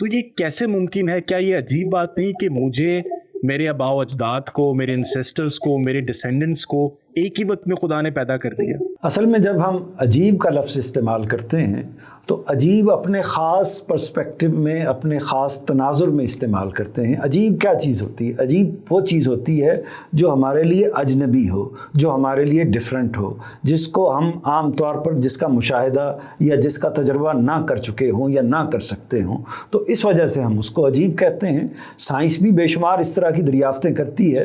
تو یہ کیسے ممکن ہے؟ کیا یہ عجیب بات نہیں کہ مجھے، میرے آباء و اجداد کو، میرے انسیسٹرز کو، میرے ڈسینڈنٹس کو ایک ہی وقت میں خدا نے پیدا کر دیا؟ اصل میں جب ہم عجیب کا لفظ استعمال کرتے ہیں تو عجیب اپنے خاص پرسپیکٹو میں، اپنے خاص تناظر میں استعمال کرتے ہیں۔ عجیب کیا چیز ہوتی ہے؟ عجیب وہ چیز ہوتی ہے جو ہمارے لیے اجنبی ہو، جو ہمارے لیے ڈیفرنٹ ہو، جس کو ہم عام طور پر جس کا مشاہدہ یا جس کا تجربہ نہ کر چکے ہوں یا نہ کر سکتے ہوں، تو اس وجہ سے ہم اس کو عجیب کہتے ہیں۔ سائنس بھی بے شمار اس طرح کی دریافتیں کرتی ہے۔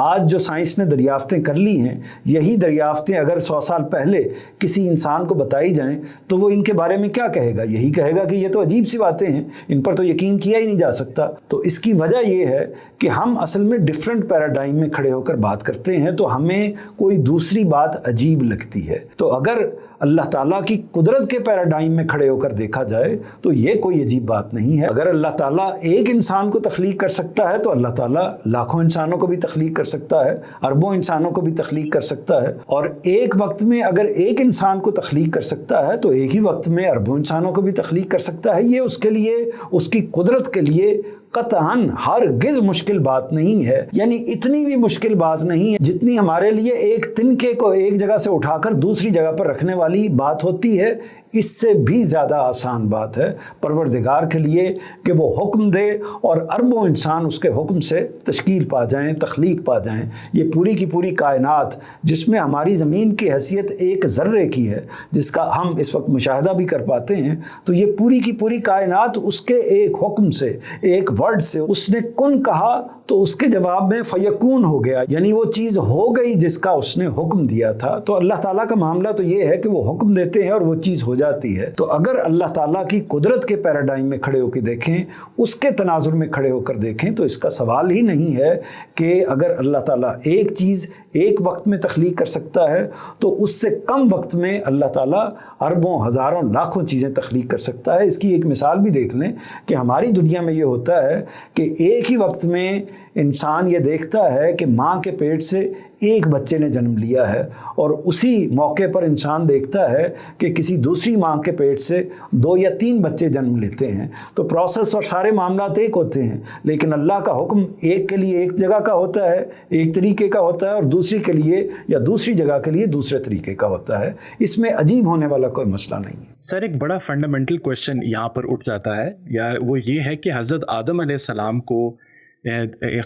آج جو سائنس نے دریافتیں کر لی ہیں، یہی دریافتیں اگر 100 سال پہلے کسی انسان کو بتائی جائیں تو وہ ان کے بارے میں کیا کہے گا؟ یہی کہے گا کہ یہ تو عجیب سی باتیں ہیں، ان پر تو یقین کیا ہی نہیں جا سکتا۔ تو اس کی وجہ یہ ہے کہ ہم اصل میں ڈیفرنٹ پیراڈائم میں کھڑے ہو کر بات کرتے ہیں، تو ہمیں کوئی دوسری بات عجیب لگتی ہے۔ تو اگر اللہ تعالیٰ کی قدرت کے پیراڈائم میں کھڑے ہو کر دیکھا جائے تو یہ کوئی عجیب بات نہیں ہے۔ اگر اللہ تعالیٰ ایک انسان کو تخلیق کر سکتا ہے تو اللہ تعالیٰ لاکھوں انسانوں کو بھی تخلیق کر سکتا ہے، اربوں انسانوں کو بھی تخلیق کر سکتا ہے، اور ایک وقت میں اگر ایک انسان کو تخلیق کر سکتا ہے تو ایک ہی وقت میں اربوں انسانوں کو بھی تخلیق کر سکتا ہے۔ یہ اس کے لیے، اس کی قدرت کے لیے قطعاً ہرگز مشکل بات نہیں ہے، یعنی اتنی بھی مشکل بات نہیں ہے جتنی ہمارے لیے ایک تنکے کو ایک جگہ سے اٹھا کر دوسری جگہ پر رکھنے والی بات ہوتی ہے۔ اس سے بھی زیادہ آسان بات ہے پروردگار کے لیے کہ وہ حکم دے اور اربوں انسان اس کے حکم سے تشکیل پا جائیں، تخلیق پا جائیں۔ یہ پوری کی پوری کائنات جس میں ہماری زمین کی حیثیت ایک ذرے کی ہے، جس کا ہم اس وقت مشاہدہ بھی کر پاتے ہیں، تو یہ پوری کی پوری کائنات اس کے ایک حکم سے، ایک ورڈ سے، اس نے کن کہا تو اس کے جواب میں فیکون ہو گیا، یعنی وہ چیز ہو گئی جس کا اس نے حکم دیا تھا۔ تو اللہ تعالیٰ کا معاملہ تو یہ ہے کہ وہ حکم دیتے ہیں اور وہ چیز ہو جاتی ہے۔ تو اگر اللہ تعالیٰ کی قدرت کے پیراڈائم میں کھڑے ہو کے دیکھیں، اس کے تناظر میں کھڑے ہو کر دیکھیں، تو اس کا سوال ہی نہیں ہے کہ اگر اللہ تعالیٰ ایک چیز ایک وقت میں تخلیق کر سکتا ہے تو اس سے کم وقت میں اللہ تعالیٰ اربوں، ہزاروں، لاکھوں چیزیں تخلیق کر سکتا ہے۔ اس کی ایک مثال بھی دیکھ لیں کہ ہماری دنیا میں یہ ہوتا ہے کہ ایک ہی وقت میں انسان یہ دیکھتا ہے کہ ماں کے پیٹ سے ایک بچے نے جنم لیا ہے، اور اسی موقع پر انسان دیکھتا ہے کہ کسی دوسری ماں کے پیٹ سے 2 یا 3 بچے جنم لیتے ہیں۔ تو پروسیس اور سارے معاملات ایک ہوتے ہیں، لیکن اللہ کا حکم ایک کے لیے ایک جگہ کا ہوتا ہے، ایک طریقے کا ہوتا ہے، اور دوسری کے لیے یا دوسری جگہ کے لیے دوسرے طریقے کا ہوتا ہے۔ اس میں عجیب ہونے والا کوئی مسئلہ نہیں ہے۔ سر، ایک بڑا فنڈامنٹل کویشچن یہاں پر اٹھ جاتا ہے، یا وہ یہ ہے کہ حضرت آدم علیہ السلام کو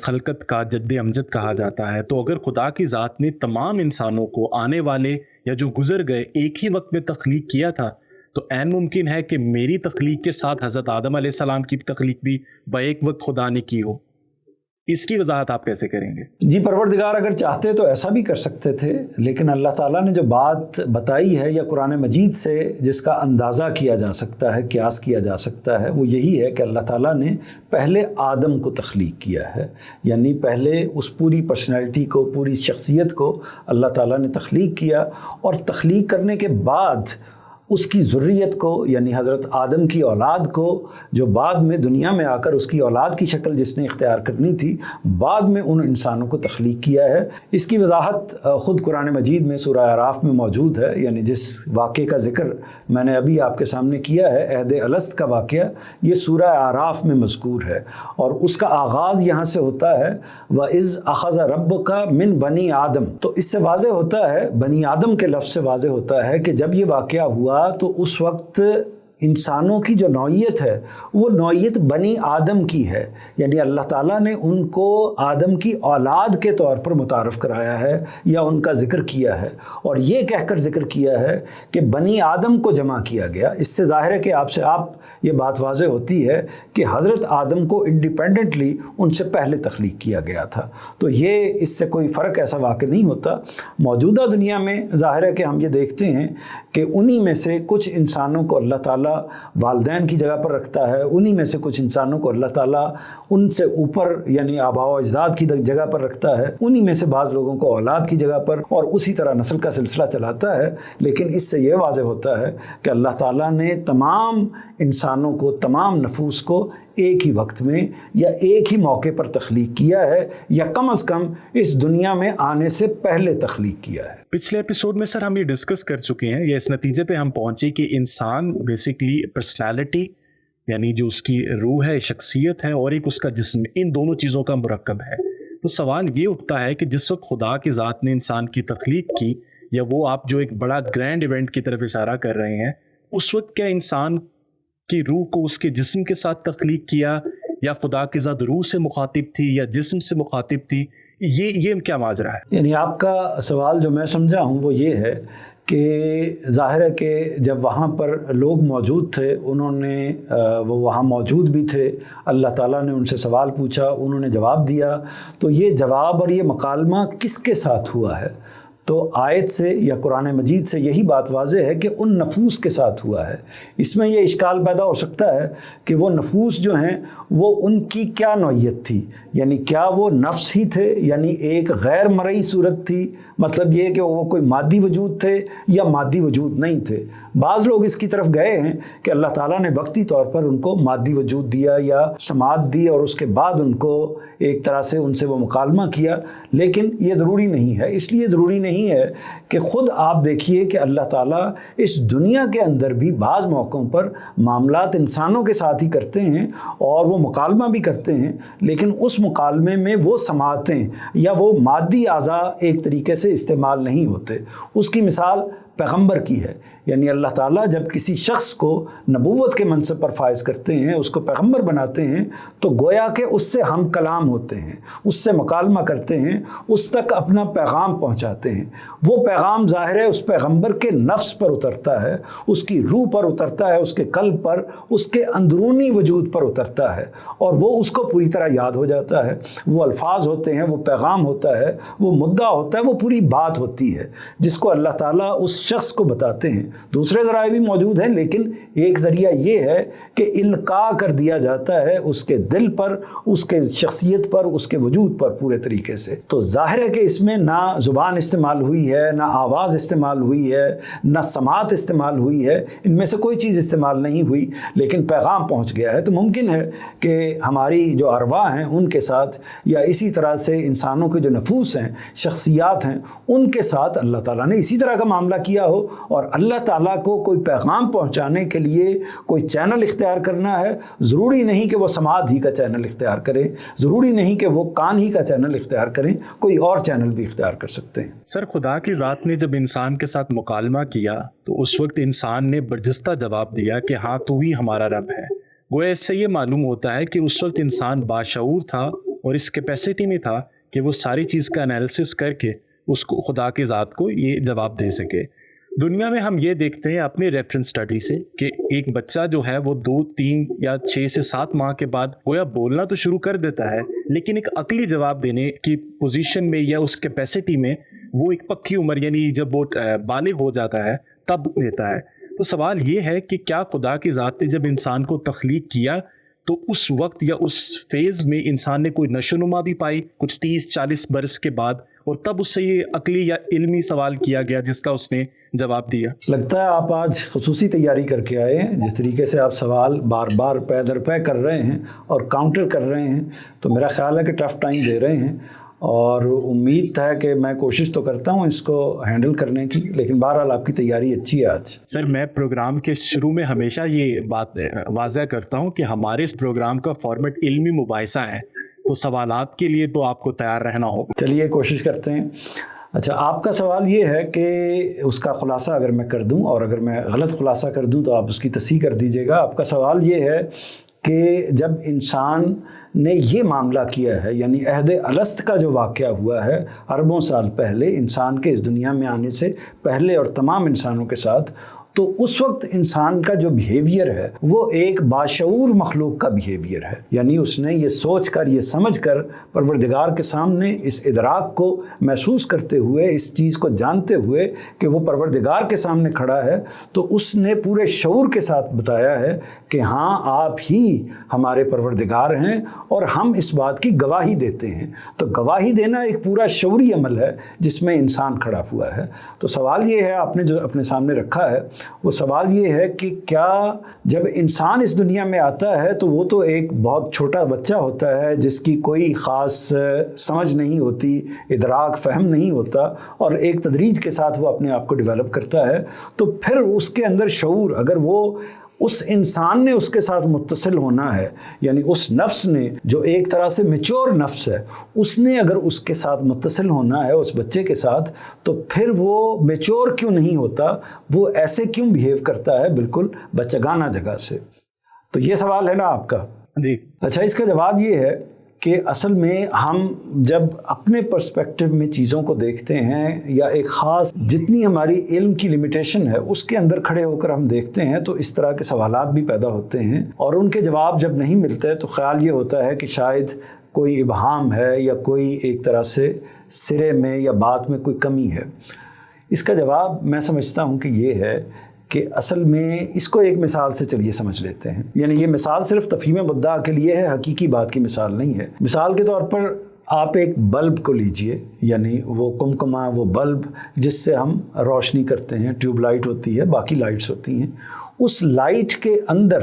خلقت کا جد امجد کہا جاتا ہے، تو اگر خدا کی ذات نے تمام انسانوں کو آنے والے یا جو گزر گئے ایک ہی وقت میں تخلیق کیا تھا، تو عین ممکن ہے کہ میری تخلیق کے ساتھ حضرت آدم علیہ السلام کی تخلیق بھی بیک وقت خدا نے کی ہو۔ اس کی وضاحت آپ کیسے کریں گے؟ جی، پروردگار اگر چاہتے تو ایسا بھی کر سکتے تھے، لیکن اللہ تعالیٰ نے جو بات بتائی ہے یا قرآن مجید سے جس کا اندازہ کیا جا سکتا ہے، قیاس کیا جا سکتا ہے، وہ یہی ہے کہ اللہ تعالیٰ نے پہلے آدم کو تخلیق کیا ہے، یعنی پہلے اس پوری پرسنالٹی کو، پوری شخصیت کو اللہ تعالیٰ نے تخلیق کیا، اور تخلیق کرنے کے بعد اس کی ذریت کو، یعنی حضرت آدم کی اولاد کو، جو بعد میں دنیا میں آ کر اس کی اولاد کی شکل جس نے اختیار کرنی تھی، بعد میں ان انسانوں کو تخلیق کیا ہے۔ اس کی وضاحت خود قرآن مجید میں سورہ اعراف میں موجود ہے، یعنی جس واقعے کا ذکر میں نے ابھی آپ کے سامنے کیا ہے، عہد الست کا واقعہ، یہ سورہ اعراف میں مذکور ہے، اور اس کا آغاز یہاں سے ہوتا ہے وَإِذْ أَخَذَ رَبُّكَ مِنْ بَنِي آدم۔ تو اس سے واضح ہوتا ہے، بنی آدم کے لفظ سے واضح ہوتا ہے کہ جب یہ واقعہ ہوا تو اس وقت انسانوں کی جو نوعیت ہے وہ نوعیت بنی آدم کی ہے، یعنی اللہ تعالیٰ نے ان کو آدم کی اولاد کے طور پر متعارف کرایا ہے یا ان کا ذکر کیا ہے، اور یہ کہہ کر ذکر کیا ہے کہ بنی آدم کو جمع کیا گیا۔ اس سے ظاہر ہے کہ آپ یہ بات واضح ہوتی ہے کہ حضرت آدم کو انڈیپینڈنٹلی ان سے پہلے تخلیق کیا گیا تھا۔ تو یہ اس سے کوئی فرق ایسا واقع نہیں ہوتا۔ موجودہ دنیا میں ظاہر ہے کہ ہم یہ دیکھتے ہیں کہ انہی میں سے کچھ انسانوں کو اللہ تعالیٰ والدین کی جگہ پر رکھتا ہے، انہی میں سے کچھ انسانوں کو اللہ تعالیٰ ان سے اوپر یعنی آباء و اجداد کی جگہ پر رکھتا ہے، انہی میں سے بعض لوگوں کو اولاد کی جگہ پر، اور اسی طرح نسل کا سلسلہ چلاتا ہے۔ لیکن اس سے یہ واضح ہوتا ہے کہ اللہ تعالیٰ نے تمام انسانوں کو، تمام نفوس کو ایک ہی وقت میں یا ایک ہی موقع پر تخلیق کیا ہے، یا کم از کم اس دنیا میں آنے سے پہلے تخلیق کیا ہے۔ پچھلے ایپیسوڈ میں سر ہم یہ ڈسکس کر چکے ہیں، یا اس نتیجے پہ ہم پہنچے کہ انسان بیسیکلی پرسنالٹی یعنی جو اس کی روح ہے، شخصیت ہے، اور ایک اس کا جسم، ان دونوں چیزوں کا مرکب ہے. تو سوال یہ اٹھتا ہے کہ جس وقت خدا کی ذات نے انسان کی تخلیق کی، یا وہ آپ جو ایک بڑا گرینڈ ایونٹ کی طرف اشارہ کر رہے ہیں، اس وقت کیا انسان کی روح کو اس کے جسم کے ساتھ تخلیق کیا، یا خدا کی ذات روح سے مخاطب تھی یا جسم سے مخاطب تھی؟ یہ کیا ماجرا ہے؟ یعنی آپ کا سوال جو میں سمجھا ہوں وہ یہ ہے کہ ظاہر ہے کہ جب وہاں پر لوگ موجود تھے، انہوں نے وہ وہاں موجود بھی تھے، اللہ تعالیٰ نے ان سے سوال پوچھا، انہوں نے جواب دیا. تو یہ جواب اور یہ مکالمہ کس کے ساتھ ہوا ہے؟ تو آیت سے یا قرآن مجید سے یہی بات واضح ہے کہ ان نفوس کے ساتھ ہوا ہے. اس میں یہ اشکال پیدا ہو سکتا ہے کہ وہ نفوس جو ہیں وہ ان کی کیا نوعیت تھی، یعنی کیا وہ نفس ہی تھے، یعنی ایک غیر مرئی صورت تھی، مطلب یہ کہ وہ کوئی مادی وجود تھے یا مادی وجود نہیں تھے. بعض لوگ اس کی طرف گئے ہیں کہ اللہ تعالیٰ نے وقتی طور پر ان کو مادی وجود دیا یا سماعت دی اور اس کے بعد ان کو ایک طرح سے ان سے وہ مکالمہ کیا، لیکن یہ ضروری نہیں ہے. اس لیے ضروری نہیں ہے کہ خود آپ دیکھیے کہ اللہ تعالیٰ اس دنیا کے اندر بھی بعض موقعوں پر معاملات انسانوں کے ساتھ ہی کرتے ہیں اور وہ مکالمہ بھی کرتے ہیں، لیکن اس مکالمے میں وہ سماعتیں یا وہ مادی اعضاء ایک طریقے سے استعمال نہیں ہوتے. اس کی مثال پیغمبر کی ہے. یعنی اللہ تعالیٰ جب کسی شخص کو نبوت کے منصب پر فائز کرتے ہیں، اس کو پیغمبر بناتے ہیں، تو گویا کہ اس سے ہم کلام ہوتے ہیں، اس سے مکالمہ کرتے ہیں، اس تک اپنا پیغام پہنچاتے ہیں. وہ پیغام ظاہر ہے اس پیغمبر کے نفس پر اترتا ہے، اس کی روح پر اترتا ہے، اس کے قلب پر، اس کے اندرونی وجود پر اترتا ہے، اور وہ اس کو پوری طرح یاد ہو جاتا ہے. وہ الفاظ ہوتے ہیں، وہ پیغام ہوتا ہے، وہ مدعا ہوتا ہے، وہ پوری بات ہوتی ہے جس کو اللہ تعالیٰ اس شخص کو بتاتے ہیں. دوسرے ذرائع بھی موجود ہیں، لیکن ایک ذریعہ یہ ہے کہ القاء کر دیا جاتا ہے اس کے دل پر، اس کے شخصیت پر، اس کے وجود پر پورے طریقے سے. تو ظاہر ہے کہ اس میں نہ زبان استعمال ہوئی ہے، نہ آواز استعمال ہوئی ہے، نہ سماعت استعمال ہوئی ہے، ان میں سے کوئی چیز استعمال نہیں ہوئی، لیکن پیغام پہنچ گیا ہے. تو ممکن ہے کہ ہماری جو ارواح ہیں ان کے ساتھ، یا اسی طرح سے انسانوں کے جو نفوس ہیں، شخصیات ہیں، ان کے ساتھ اللہ تعالیٰ نے اسی طرح کا معاملہ کیا ہو. اور اللہ تعالیٰ کو کوئی پیغام پہنچانے کے لیے کوئی چینل اختیار کرنا ہے، ضروری نہیں کہ وہ سماعت ہی کا چینل اختیار کرے، ضروری نہیں کہ وہ کان ہی کا چینل اختیار کریں، کوئی اور چینل بھی اختیار کر سکتے ہیں. سر، خدا کی ذات نے جب انسان کے ساتھ مکالمہ کیا تو اس وقت انسان نے برجستہ جواب دیا کہ ہاں تو ہی ہمارا رب ہے. گویا اس سے یہ معلوم ہوتا ہے کہ اس وقت انسان باشعور تھا اور اس کیپیسٹی میں تھا کہ وہ ساری چیز کا انالیسس کر کے اس کو خدا کی ذات کو یہ جواب دے سکے. دنیا میں ہم یہ دیکھتے ہیں اپنے ریفرنس سٹڈی سے کہ ایک بچہ جو ہے وہ 2, 3 یا 6 سے 7 ماہ کے بعد گویا بولنا تو شروع کر دیتا ہے، لیکن ایک عقلی جواب دینے کی پوزیشن میں یا اس کیپیسٹی میں وہ ایک پکی عمر، یعنی جب وہ بالغ ہو جاتا ہے تب دیتا ہے. تو سوال یہ ہے کہ کیا خدا کی ذات نے جب انسان کو تخلیق کیا تو اس وقت یا اس فیز میں انسان نے کوئی نشو نما بھی پائی کچھ 30-40 برس کے بعد، اور تب اس سے یہ عقلی یا علمی سوال کیا گیا جس کا اس نے جواب دیا؟ لگتا ہے آپ آج خصوصی تیاری کر کے آئے ہیں. جس طریقے سے آپ سوال بار بار پے در پے کر رہے ہیں اور کاؤنٹر کر رہے ہیں، تو میرا خیال ہے کہ ٹف ٹائم دے رہے ہیں، اور امید ہے کہ میں کوشش تو کرتا ہوں اس کو ہینڈل کرنے کی، لیکن بہرحال آپ کی تیاری اچھی ہے آج. سر، میں پروگرام کے شروع میں ہمیشہ یہ بات واضح کرتا ہوں کہ ہمارے اس پروگرام کا فارمیٹ علمی مباحثہ ہے، تو سوالات کے لیے تو آپ کو تیار رہنا ہوگا. چلیے کوشش کرتے ہیں. اچھا، آپ کا سوال یہ ہے کہ اس کا خلاصہ اگر میں کر دوں، اور اگر میں غلط خلاصہ کر دوں تو آپ اس کی تصحیح کر دیجیے گا. آپ کا سوال یہ ہے کہ جب انسان نے یہ معاملہ کیا ہے، یعنی عہد الست کا جو واقعہ ہوا ہے اربوں سال پہلے انسان کے اس دنیا میں آنے سے پہلے اور تمام انسانوں کے ساتھ، تو اس وقت انسان کا جو بیہیویئر ہے وہ ایک باشعور مخلوق کا بیہیویئر ہے. یعنی اس نے یہ سوچ کر، یہ سمجھ کر، پروردگار کے سامنے اس ادراک کو محسوس کرتے ہوئے، اس چیز کو جانتے ہوئے کہ وہ پروردگار کے سامنے کھڑا ہے، تو اس نے پورے شعور کے ساتھ بتایا ہے کہ ہاں آپ ہی ہمارے پروردگار ہیں اور ہم اس بات کی گواہی دیتے ہیں. تو گواہی دینا ایک پورا شعوری عمل ہے جس میں انسان کھڑا ہوا ہے. تو سوال یہ ہے، آپ نے جو اپنے سامنے رکھا ہے وہ سوال یہ ہے کہ کیا جب انسان اس دنیا میں آتا ہے تو وہ تو ایک بہت چھوٹا بچہ ہوتا ہے جس کی کوئی خاص سمجھ نہیں ہوتی، ادراک، فہم نہیں ہوتا، اور ایک تدریج کے ساتھ وہ اپنے آپ کو ڈیولپ کرتا ہے. تو پھر اس کے اندر شعور، اگر وہ اس انسان نے اس کے ساتھ متصل ہونا ہے، یعنی اس نفس نے جو ایک طرح سے میچور نفس ہے، اس نے اگر اس کے ساتھ متصل ہونا ہے اس بچے کے ساتھ، تو پھر وہ میچور کیوں نہیں ہوتا، وہ ایسے کیوں بیہیو کرتا ہے بالکل بچگانہ جگہ سے؟ تو یہ سوال ہے نا آپ کا جی۔ اچھا، اس کا جواب یہ ہے کہ اصل میں ہم جب اپنے پرسپیکٹو میں چیزوں کو دیکھتے ہیں، یا ایک خاص جتنی ہماری علم کی لمیٹیشن ہے اس کے اندر کھڑے ہو کر ہم دیکھتے ہیں، تو اس طرح کے سوالات بھی پیدا ہوتے ہیں، اور ان کے جواب جب نہیں ملتے تو خیال یہ ہوتا ہے کہ شاید کوئی ابہام ہے، یا کوئی ایک طرح سے سرے میں یا بات میں کوئی کمی ہے۔ اس کا جواب میں سمجھتا ہوں کہ یہ ہے کہ اصل میں اس کو ایک مثال سے چلیے سمجھ لیتے ہیں، یعنی یہ مثال صرف تفہیم مدعا کے لیے ہے، حقیقی بات کی مثال نہیں ہے۔ مثال کے طور پر آپ ایک بلب کو لیجئے، یعنی وہ کمکما، وہ بلب جس سے ہم روشنی کرتے ہیں، ٹیوب لائٹ ہوتی ہے، باقی لائٹس ہوتی ہیں، اس لائٹ کے اندر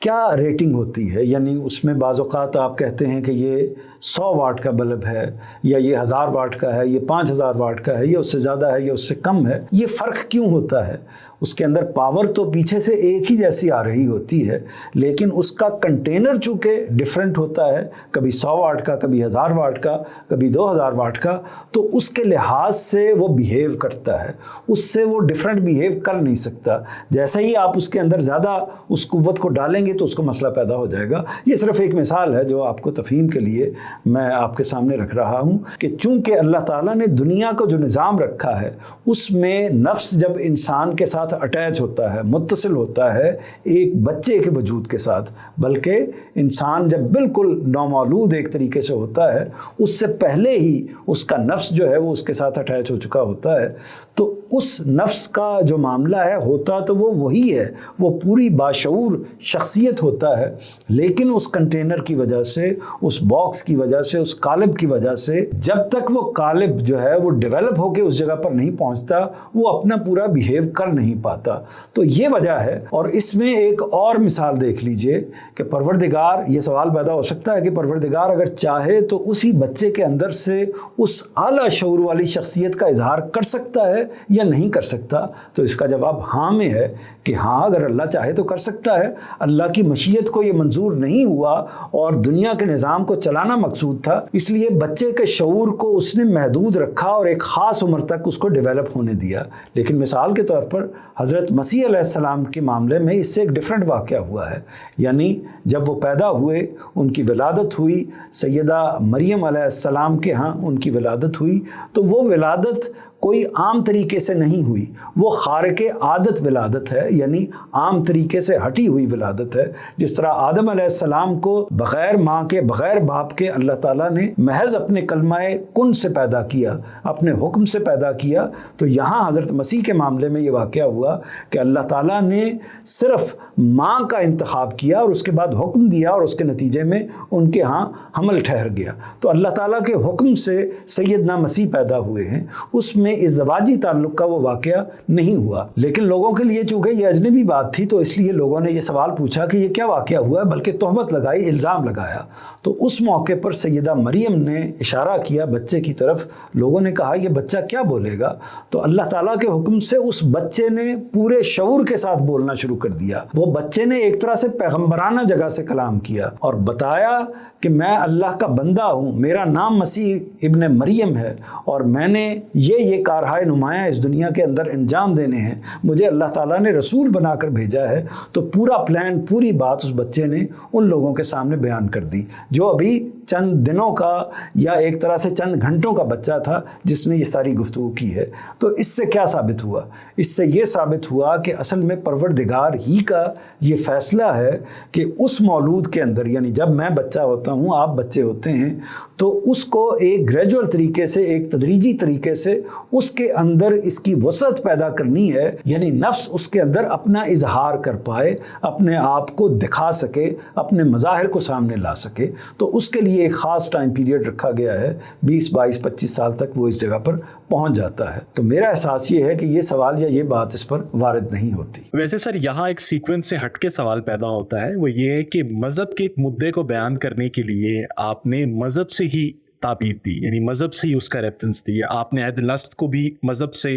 کیا ریٹنگ ہوتی ہے؟ یعنی اس میں بعض اوقات آپ کہتے ہیں کہ یہ 100 واٹ کا بلب ہے، یا یہ 1000 واٹ کا ہے، یہ 5000 واٹ کا ہے، یہ اس سے زیادہ ہے، یہ اس سے کم ہے۔ یہ فرق کیوں ہوتا ہے؟ اس کے اندر پاور تو پیچھے سے ایک ہی جیسی آ رہی ہوتی ہے، لیکن اس کا کنٹینر چونکہ ڈیفرنٹ ہوتا ہے، کبھی 100 واٹ کا، کبھی 1000 واٹ کا، کبھی 2000 واٹ کا، تو اس کے لحاظ سے وہ بیہیو کرتا ہے، اس سے وہ ڈیفرنٹ بیہیو کر نہیں سکتا۔ جیسے ہی آپ اس کے اندر زیادہ اس قوت کو ڈالیں گے تو اس کو مسئلہ پیدا ہو جائے گا۔ یہ صرف ایک مثال ہے جو آپ کو تفہیم کے لیے میں آپ کے سامنے رکھ رہا ہوں، کہ چونکہ اللہ تعالیٰ نے دنیا کو جو نظام رکھا ہے اس میں نفس جب انسان کے ساتھ اٹیچ ہوتا ہے، متصل ہوتا ہے ایک بچے کے وجود کے ساتھ، بلکہ انسان جب بالکل نومولود ایک طریقے سے ہوتا ہے، اس سے پہلے ہی اس کا نفس جو ہے وہ اس کے ساتھ اٹیچ ہو چکا ہوتا ہے، تو اس نفس کا جو معاملہ ہے ہوتا تو وہ وہی ہے، وہ پوری باشعور شخصیت ہوتا ہے، لیکن اس کنٹینر کی وجہ سے، اس باکس کی وجہ سے، اس قالب کی وجہ سے، جب تک وہ قالب جو ہے وہ ڈیولپ ہو کے اس جگہ پر نہیں پہنچتا، وہ اپنا پورا بیہیو کر نہیں پاتا۔ تو یہ وجہ ہے۔ اور اس میں ایک اور مثال دیکھ لیجئے کہ پروردگار، یہ سوال پیدا ہو سکتا ہے کہ پروردگار اگر چاہے تو اسی بچے کے اندر سے اس اعلیٰ شعور والی شخصیت کا اظہار کر سکتا ہے یا نہیں کر سکتا؟ تو اس کا جواب ہاں میں ہے کہ ہاں، اگر اللہ چاہے تو کر سکتا ہے۔ اللہ کی مشیت کو یہ منظور نہیں ہوا، اور دنیا کے نظام کو چلانا مقصود تھا، اس لیے بچے کے شعور کو اس نے محدود رکھا اور ایک خاص عمر تک اس کو ڈیولپ ہونے دیا۔ لیکن مثال کے طور پر حضرت مسیح علیہ السلام کے معاملے میں اس سے ایک ڈیفرنٹ واقعہ ہوا ہے، یعنی جب وہ پیدا ہوئے، ان کی ولادت ہوئی، سیدہ مریم علیہ السلام کے ہاں ان کی ولادت ہوئی، تو وہ ولادت کوئی عام طریقے سے نہیں ہوئی، وہ خارق عادت ولادت ہے، یعنی عام طریقے سے ہٹی ہوئی ولادت ہے۔ جس طرح آدم علیہ السلام کو بغیر ماں کے، بغیر باپ کے اللہ تعالیٰ نے محض اپنے کلمہ کن سے پیدا کیا، اپنے حکم سے پیدا کیا، تو یہاں حضرت مسیح کے معاملے میں یہ واقعہ ہوا کہ اللہ تعالیٰ نے صرف ماں کا انتخاب کیا اور اس کے بعد حکم دیا، اور اس کے نتیجے میں ان کے ہاں حمل ٹھہر گیا۔ تو اللہ تعالیٰ کے حکم سے سیدنا مسیح پیدا ہوئے ہیں، اس میں ازدواجی تعلق کا وہ واقعہ نہیں ہوا۔ لیکن لوگوں کے لیے چونکہ یہ اجنبی بات تھی، تو اس لیے لوگوں نے یہ سوال پوچھا کہ یہ کیا واقعہ ہوا ہے، بلکہ تہمت لگائی، الزام لگایا۔ تو اس موقع پر سیدہ مریم نے اشارہ کیا بچے کی طرف، لوگوں نے کہا یہ بچہ کیا بولے گا؟ تو اللہ تعالیٰ کے حکم سے اس بچے نے پورے شعور کے ساتھ بولنا شروع کر دیا۔ وہ بچے نے ایک طرح سے پیغمبرانہ جگہ سے کلام کیا اور بتایا کہ میں اللہ کا بندہ ہوں، میرا نام مسیح ابن مریم ہے، اور میں نے یہ کارہائے نمایاں اس دنیا کے اندر انجام دینے ہیں، مجھے اللہ تعالیٰ نے رسول بنا کر بھیجا ہے۔ تو پورا پلان، پوری بات اس بچے نے ان لوگوں کے سامنے بیان کر دی، جو ابھی چند دنوں کا یا ایک طرح سے چند گھنٹوں کا بچہ تھا جس نے یہ ساری گفتگو کی ہے۔ تو اس سے کیا ثابت ہوا؟ اس سے یہ ثابت ہوا کہ اصل میں پروردگار ہی کا یہ فیصلہ ہے کہ اس مولود کے اندر، یعنی جب میں بچہ ہوتا ہوں، آپ بچے ہوتے ہیں، تو اس کو ایک گریجول طریقے سے، ایک تدریجی طریقے سے اس کے اندر اس کی وسعت پیدا کرنی ہے، یعنی نفس اس کے اندر اپنا اظہار کر پائے، اپنے آپ کو دکھا سکے، اپنے مظاہر کو سامنے لا سکے۔ تو اس کے لیے ایک خاص ٹائم پیریڈ رکھا گیا ہے، 20 22 25 سال تک وہ اس جگہ پر پہنچ جاتا ہے۔ تو میرا احساس یہ ہے کہ یہ سوال یا یہ بات اس پر وارد نہیں ہوتی۔ ویسے سر، یہاں ایک سیکوینس سے ہٹ کے سوال پیدا ہوتا ہے، وہ یہ ہے کہ مذہب کے ایک مدعے کو بیان کرنے کے لیے آپ نے مذہب سے ہی تعبیر دی، یعنی مذہب سے ہی اس کا ریفرنس دیا۔ آپ نے عہد نسل کو بھی مذہب سے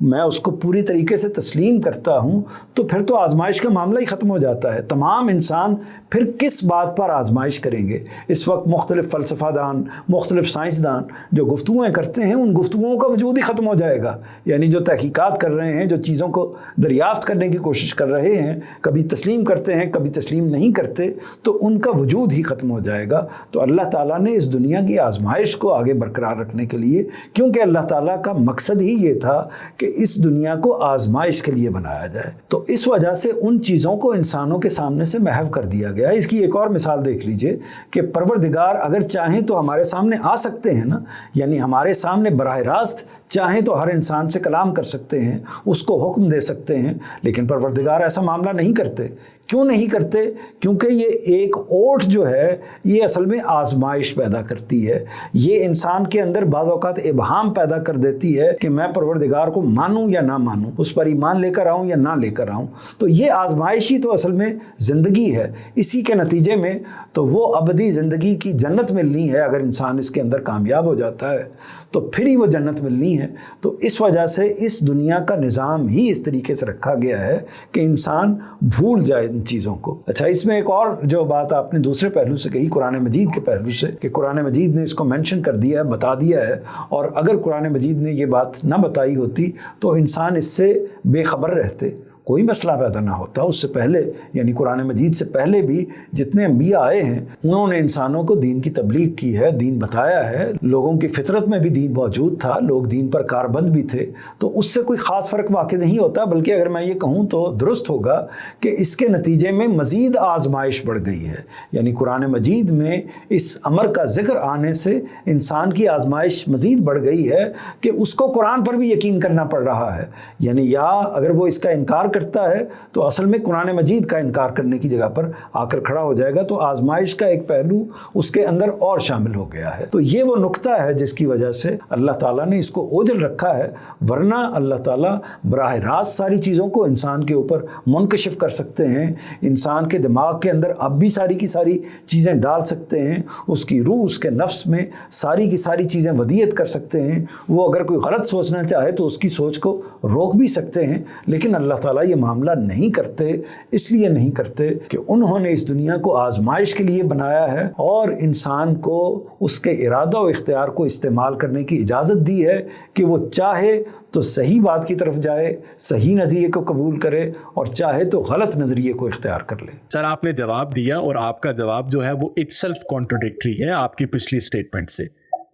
میں اس کو پوری طریقے سے تسلیم کرتا ہوں تو پھر تو آزمائش کا معاملہ ہی ختم ہو جاتا ہے. تمام انسان پھر کس بات پر آزمائش کریں گے؟ اس وقت مختلف فلسفہ دان، مختلف سائنسدان جو گفتگویں کرتے ہیں، ان گفتگوؤں کا وجود ہی ختم ہو جائے گا. یعنی جو تحقیقات کر رہے ہیں، جو چیزوں کو دریافت کرنے کی کوشش کر رہے ہیں، کبھی تسلیم کرتے ہیں کبھی تسلیم نہیں کرتے، تو ان کا وجود ہی ختم ہو جائے گا. تو اللہ تعالیٰ نے اس دنیا کی آزمائش کو آگے برقرار رکھنے کے لیے، کیونکہ اللہ تعالیٰ کا مقصد ہی یہ تھا کہ اس دنیا کو آزمائش کے لیے بنایا جائے، تو اس وجہ سے ان چیزوں کو انسانوں کے سامنے سے محو کر دیا گیا. اس کی ایک اور مثال دیکھ لیجئے کہ پروردگار اگر چاہیں تو ہمارے سامنے آ سکتے ہیں نا، یعنی ہمارے سامنے براہ راست چاہیں تو ہر انسان سے کلام کر سکتے ہیں، اس کو حکم دے سکتے ہیں، لیکن پروردگار ایسا معاملہ نہیں کرتے. کیوں نہیں کرتے؟ کیونکہ یہ ایک اوٹ جو ہے یہ اصل میں آزمائش پیدا کرتی ہے. یہ انسان کے اندر بعض اوقات ابہام پیدا کر دیتی ہے کہ میں پروردگار کو مانوں یا نہ مانوں، اس پر ایمان لے کر آؤں یا نہ لے کر آؤں. تو یہ آزمائش ہی تو اصل میں زندگی ہے. اسی کے نتیجے میں تو وہ ابدی زندگی کی جنت ملنی ہے. اگر انسان اس کے اندر کامیاب ہو جاتا ہے تو پھر ہی وہ جنت ملنی ہے. تو اس وجہ سے اس دنیا کا نظام ہی اس طریقے سے رکھا گیا ہے کہ انسان بھول جائے ان چیزوں کو. اچھا، اس میں ایک اور جو بات آپ نے دوسرے پہلو سے کہی، قرآن مجید کے پہلو سے، کہ قرآن مجید نے اس کو مینشن کر دیا ہے، بتا دیا ہے، اور اگر قرآن مجید نے یہ بات نہ بتائی ہوتی تو انسان اس سے بے خبر رہتے، کوئی مسئلہ پیدا نہ ہوتا. اس سے پہلے یعنی قرآن مجید سے پہلے بھی جتنے انبیاء آئے ہیں انہوں نے انسانوں کو دین کی تبلیغ کی ہے، دین بتایا ہے. لوگوں کی فطرت میں بھی دین موجود تھا، لوگ دین پر کاربند بھی تھے، تو اس سے کوئی خاص فرق واقع نہیں ہوتا. بلکہ اگر میں یہ کہوں تو درست ہوگا کہ اس کے نتیجے میں مزید آزمائش بڑھ گئی ہے. یعنی قرآن مجید میں اس امر کا ذکر آنے سے انسان کی آزمائش مزید بڑھ گئی ہے کہ اس کو قرآن پر بھی یقین کرنا پڑ رہا ہے. یعنی یا اگر وہ اس کا انکار کرتا ہے تو اصل میں قرآن مجید کا انکار کرنے کی جگہ پر آ کر کھڑا ہو جائے گا. تو آزمائش کا ایک پہلو اس کے اندر اور شامل ہو گیا ہے. تو یہ وہ نقطہ ہے جس کی وجہ سے اللہ تعالیٰ نے اس کو اوجھل رکھا ہے. ورنہ اللہ تعالیٰ براہ راست ساری چیزوں کو انسان کے اوپر منکشف کر سکتے ہیں، انسان کے دماغ کے اندر اب بھی ساری کی ساری چیزیں ڈال سکتے ہیں، اس کی روح، اس کے نفس میں ساری کی ساری چیزیں ودیت کر سکتے ہیں. وہ اگر کوئی غلط سوچنا چاہے تو اس کی سوچ کو روک بھی سکتے ہیں. لیکن اللہ تعالیٰ یہ معاملہ نہیں کرتے. اس لیے نہیں کرتے کہ انہوں نے اس دنیا کو آزمائش کے لیے بنایا ہے اور انسان کو اس کے ارادہ و اختیار کو استعمال کرنے کی اجازت دی ہے کہ وہ چاہے تو صحیح بات کی طرف جائے، صحیح نظریے کو قبول کرے، اور چاہے تو غلط نظریے کو اختیار کر لے. سر، آپ نے جواب دیا اور آپ کا جواب جو ہے وہ اٹ سیلف کانٹرڈکٹری ہے آپ کی پچھلی سٹیٹمنٹ سے.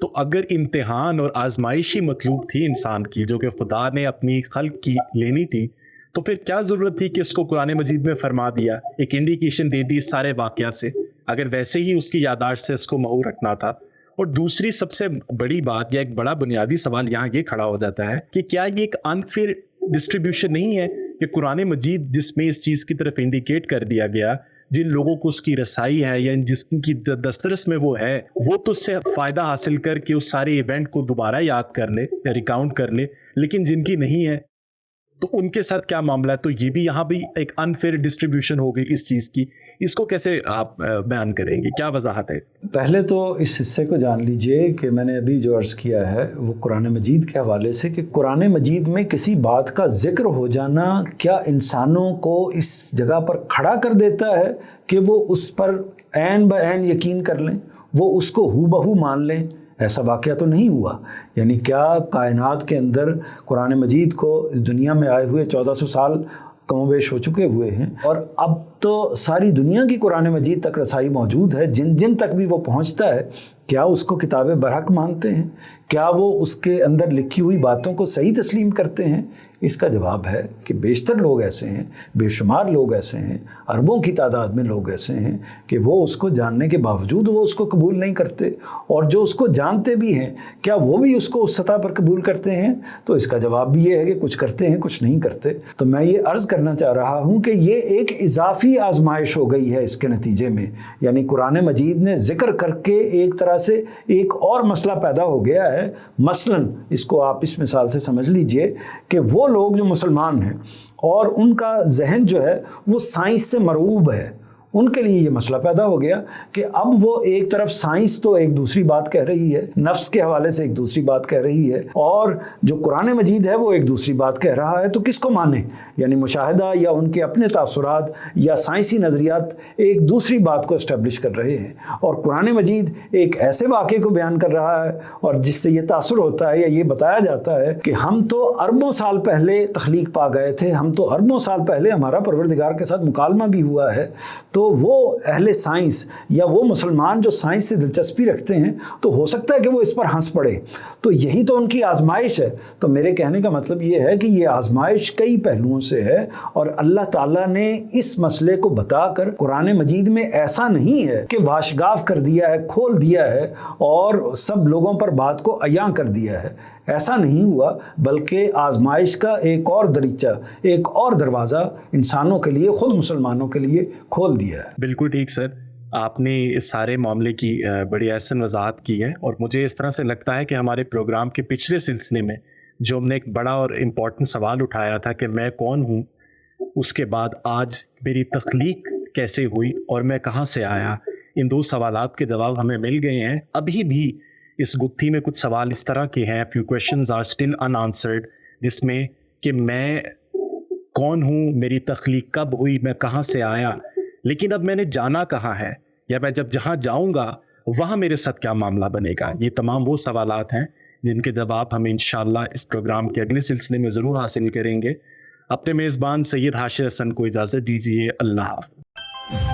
تو اگر امتحان اور آزمائش ہی مطلوب تھی انسان کی، جو کہ خدا نے اپنی خلق کی لینی تھی، تو پھر کیا ضرورت تھی کہ اس کو قرآن مجید میں فرما دیا، ایک انڈیکیشن دے دی سارے واقعات سے، اگر ویسے ہی اس کی یادداشت سے اس کو محو رکھنا تھا. اور دوسری سب سے بڑی بات یا ایک بڑا بنیادی سوال یہاں یہ کھڑا ہو جاتا ہے کہ کیا یہ ایک انفیئر ڈسٹریبیوشن نہیں ہے کہ قرآن مجید جس میں اس چیز کی طرف انڈیکیٹ کر دیا گیا، جن لوگوں کو اس کی رسائی ہے یا جس کی دسترس میں وہ ہے، وہ تو اس سے فائدہ حاصل کر کے اس سارے ایونٹ کو دوبارہ یاد کر لے یا ریکاؤنٹ کر لے، لیکن جن کی نہیں ہے تو ان کے ساتھ کیا معاملہ ہے؟ تو یہ بھی یہاں بھی ایک انفیئر ڈسٹریبیوشن ہو گئی اس چیز کی. اس کو کیسے آپ بیان کریں گے؟ کیا وضاحت ہے اس کی؟ پہلے تو اس حصے کو جان لیجئے کہ میں نے ابھی جو عرض کیا ہے وہ قرآن مجید کے حوالے سے، کہ قرآن مجید میں کسی بات کا ذکر ہو جانا کیا انسانوں کو اس جگہ پر کھڑا کر دیتا ہے کہ وہ اس پر عین بعین یقین کر لیں، وہ اس کو ہو بہو مان لیں؟ ایسا واقعہ تو نہیں ہوا. یعنی کیا کائنات کے اندر قرآن مجید کو اس دنیا میں آئے ہوئے 1400 سال کم و بیش ہو چکے ہوئے ہیں، اور اب تو ساری دنیا کی قرآن مجید تک رسائی موجود ہے. جن جن تک بھی وہ پہنچتا ہے کیا اس کو کتاب برحق مانتے ہیں؟ کیا وہ اس کے اندر لکھی ہوئی باتوں کو صحیح تسلیم کرتے ہیں؟ اس کا جواب ہے کہ بیشتر لوگ ایسے ہیں، بے شمار لوگ ایسے ہیں، اربوں کی تعداد میں لوگ ایسے ہیں کہ وہ اس کو جاننے کے باوجود وہ اس کو قبول نہیں کرتے. اور جو اس کو جانتے بھی ہیں کیا وہ بھی اس کو اس سطح پر قبول کرتے ہیں؟ تو اس کا جواب بھی یہ ہے کہ کچھ کرتے ہیں، کچھ نہیں کرتے. تو میں یہ عرض کرنا چاہ رہا ہوں کہ یہ ایک اضافی آزمائش ہو گئی ہے اس کے نتیجے میں. یعنی قرآن مجید نے ذکر کر کے ایک طرح سے ایک اور مسئلہ پیدا ہو گیا ہے. مثلا اس کو آپ اس مثال سے سمجھ لیجئے کہ وہ لوگ جو مسلمان ہیں اور ان کا ذہن جو ہے وہ سائنس سے مرعوب ہے، ان کے لیے یہ مسئلہ پیدا ہو گیا کہ اب وہ ایک طرف سائنس تو ایک دوسری بات کہہ رہی ہے، نفس کے حوالے سے ایک دوسری بات کہہ رہی ہے، اور جو قرآن مجید ہے وہ ایک دوسری بات کہہ رہا ہے، تو کس کو مانے؟ یعنی مشاہدہ یا ان کے اپنے تاثرات یا سائنسی نظریات ایک دوسری بات کو اسٹیبلش کر رہے ہیں، اور قرآن مجید ایک ایسے واقعے کو بیان کر رہا ہے اور جس سے یہ تاثر ہوتا ہے یا یہ بتایا جاتا ہے کہ ہم تو اربوں سال پہلے تخلیق پا گئے تھے، ہم تو اربوں سال پہلے ہمارا پروردگار کے ساتھ مکالمہ بھی ہوا ہے۔ تو وہ اہل سائنس یا وہ مسلمان جو سائنس سے دلچسپی رکھتے ہیں تو ہو سکتا ہے کہ وہ اس پر ہنس پڑے، تو یہی تو ان کی آزمائش ہے۔ تو میرے کہنے کا مطلب یہ ہے کہ یہ آزمائش کئی پہلوؤں سے ہے، اور اللہ تعالیٰ نے اس مسئلے کو بتا کر قرآن مجید میں ایسا نہیں ہے کہ واشگاف کر دیا ہے، کھول دیا ہے اور سب لوگوں پر بات کو عیاں کر دیا ہے، ایسا نہیں ہوا، بلکہ آزمائش کا ایک اور دریچہ، ایک اور دروازہ انسانوں کے لیے، خود مسلمانوں کے لیے کھول دیا ہے۔ بالکل ٹھیک سر، آپ نے اس سارے معاملے کی بڑی احسن وضاحت کی ہے، اور مجھے اس طرح سے لگتا ہے کہ ہمارے پروگرام کے پچھلے سلسلے میں جو ہم نے ایک بڑا اور امپورٹنٹ سوال اٹھایا تھا کہ میں کون ہوں، اس کے بعد آج میری تخلیق کیسے ہوئی اور میں کہاں سے آیا، ان دو سوالات کے جواب ہمیں مل گئے ہیں۔ ابھی بھی اس گتھی میں کچھ سوال اس طرح کے ہیں، few questions are still unanswered، جس میں کہ میں کون ہوں، میری تخلیق کب ہوئی، میں کہاں سے آیا، لیکن اب میں نے جانا کہاں ہے، یا میں جب جہاں جاؤں گا وہاں میرے ساتھ کیا معاملہ بنے گا۔ یہ تمام وہ سوالات ہیں جن کے جواب ہم انشاءاللہ اس پروگرام کے اگلے سلسلے میں ضرور حاصل کریں گے۔ اپنے میزبان سید حاشر حسن کو اجازت دیجیے، اللہ حافظ۔